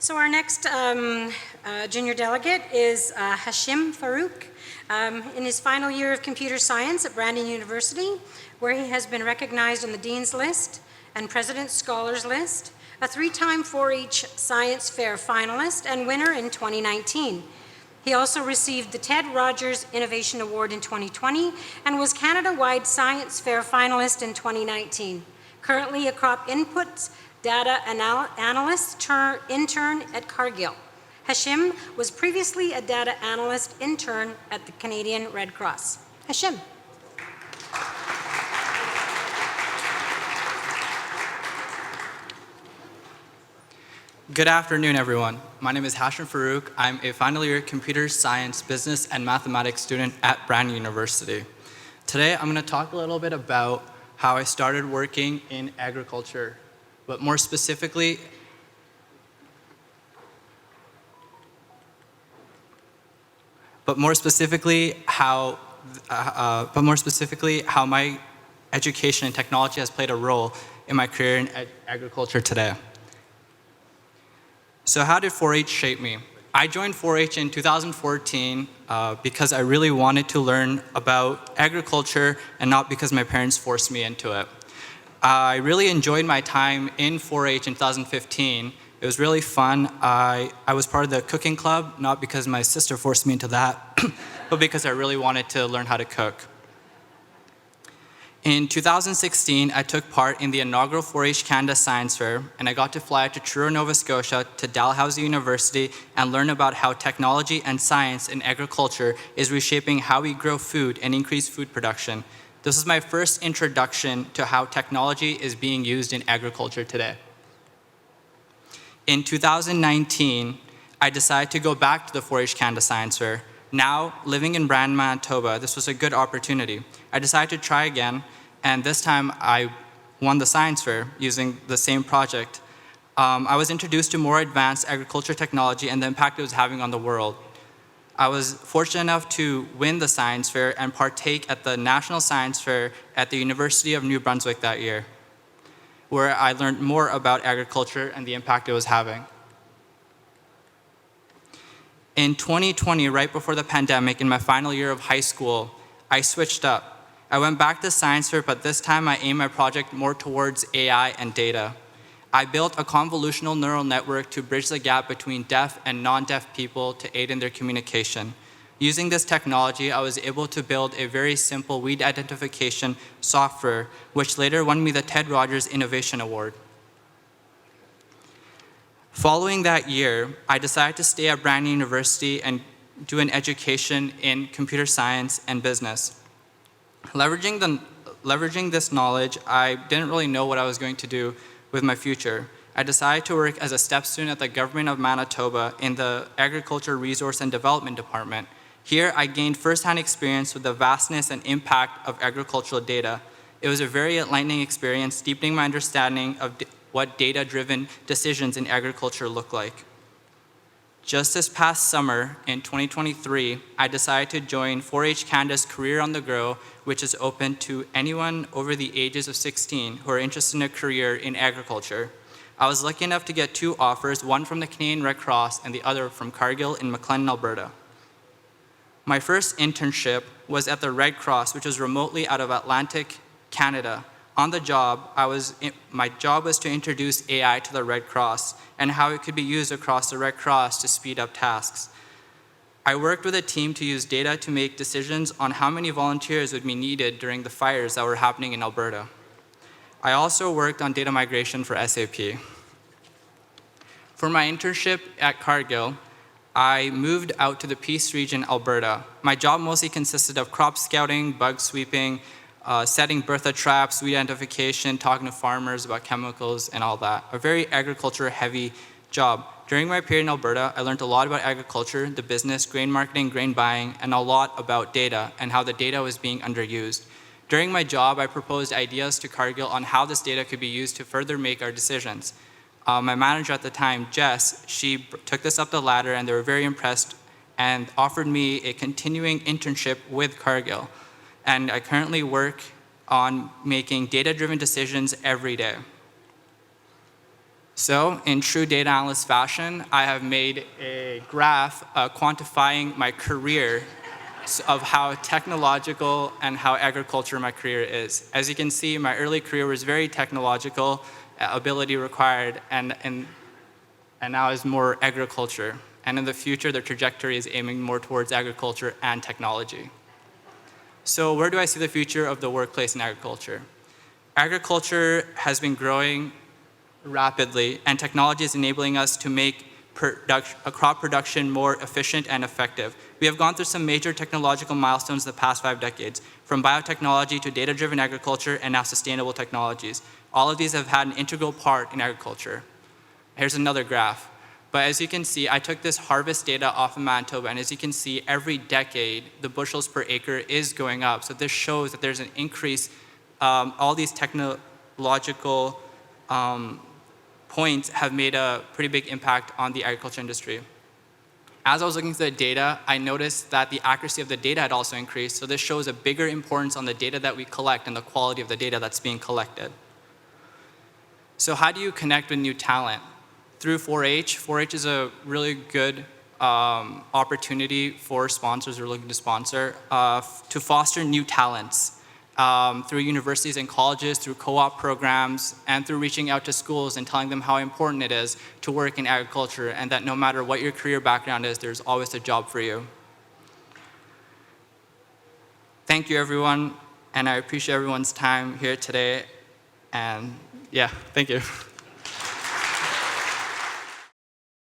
So our next junior delegate is Hashim Farooq. In his final year of computer science at Brandon University, where he has been recognized on the Dean's List and President's Scholars List, a 3-time 4-H Science Fair finalist and winner in 2019. He also received the Ted Rogers Innovation Award in 2020 and was Canada-wide Science Fair finalist in 2019. Currently a crop inputs data analyst intern at Cargill. Hashim was previously a data analyst intern at the Canadian Red Cross. Hashim. Good afternoon, everyone. My name is Hashim Farooq. I'm a final year computer science, business, and mathematics student at Brandon University. Today, I'm going to talk a little bit about how I started working in agriculture, but more specifically, how my education and technology has played a role in my career in agriculture today. So how did 4-H shape me? I joined 4-H in 2014 because I really wanted to learn about agriculture and not because my parents forced me into it. I really enjoyed my time in 4-H in 2015. It was really fun. I was part of the cooking club, not because my sister forced me into that, but because I really wanted to learn how to cook. In 2016, I took part in the inaugural 4-H Canada Science Fair, and I got to fly to Truro, Nova Scotia to Dalhousie University and learn about how technology and science in agriculture is reshaping how we grow food and increase food production. This is my first introduction to how technology is being used in agriculture today. In 2019, I decided to go back to the 4-H Canada Science Fair. Now, living in Brandon, Manitoba, this was a good opportunity. I decided to try again, and this time I won the science fair using the same project. I was introduced to more advanced agriculture technology and the impact it was having on the world. I was fortunate enough to win the science fair and partake at the National Science Fair at the University of New Brunswick that year, where I learned more about agriculture and the impact it was having. In 2020, right before the pandemic, in my final year of high school, I switched up. I went back to science fair, but this time I aimed my project more towards AI and data. I built a convolutional neural network to bridge the gap between deaf and non-deaf people to aid in their communication. Using this technology, I was able to build a very simple weed identification software, which later won me the Ted Rogers Innovation Award. Following that year, I decided to stay at Brandon University and do an education in computer science and business. Leveraging this knowledge, I didn't really know what I was going to do with my future. I decided to work as a step student at the Government of Manitoba in the Agriculture Resource and Development Department. Here, I gained firsthand experience with the vastness and impact of agricultural data. It was a very enlightening experience, deepening my understanding of what data-driven decisions in agriculture look like. Just this past summer, in 2023, I decided to join 4-H Canada's Career on the Go, which is open to anyone over the ages of 16 who are interested in a career in agriculture. I was lucky enough to get 2 offers, one from the Canadian Red Cross and the other from Cargill in McLennan, Alberta. My first internship was at the Red Cross, which was remotely out of Atlantic, Canada. On the job, my job was to introduce AI to the Red Cross and how it could be used across the Red Cross to speed up tasks. I worked with a team to use data to make decisions on how many volunteers would be needed during the fires that were happening in Alberta. I also worked on data migration for SAP. For my internship at Cargill, I moved out to the Peace region, Alberta. My job mostly consisted of crop scouting, bug sweeping, setting Bertha traps, weed identification, talking to farmers about chemicals and all that. A very agriculture-heavy job. During my period in Alberta, I learned a lot about agriculture, the business, grain marketing, grain buying, and a lot about data and how the data was being underused. During my job, I proposed ideas to Cargill on how this data could be used to further make our decisions. My manager at the time, Jess, she took this up the ladder and they were very impressed and offered me a continuing internship with Cargill. And I currently work on making data-driven decisions every day. So in true data analyst fashion, I have made a graph quantifying my career of how technological and how agriculture my career is. As you can see, my early career was very technological, ability required, and now is more agriculture. And in the future, the trajectory is aiming more towards agriculture and technology. So where do I see the future of the workplace in agriculture? Agriculture has been growing rapidly, and technology is enabling us to make crop production more efficient and effective. We have gone through some major technological milestones in the past 5 decades, from biotechnology to data-driven agriculture and now sustainable technologies. All of these have had an integral part in agriculture. Here's another graph. But as you can see, I took this harvest data off of Manitoba, and as you can see, every decade, the bushels per acre is going up. So this shows that there's an increase. All these technological points have made a pretty big impact on the agriculture industry. As I was looking through the data, I noticed that the accuracy of the data had also increased. So this shows a bigger importance on the data that we collect and the quality of the data that's being collected. So how do you connect with new talent? Through 4-H. 4-H is a really good opportunity for sponsors who are looking to sponsor to foster new talents. Through universities and colleges, through co-op programs, and through reaching out to schools and telling them how important it is to work in agriculture, and that no matter what your career background is, there's always a job for you. Thank you, everyone, and I appreciate everyone's time here today. And yeah, thank you.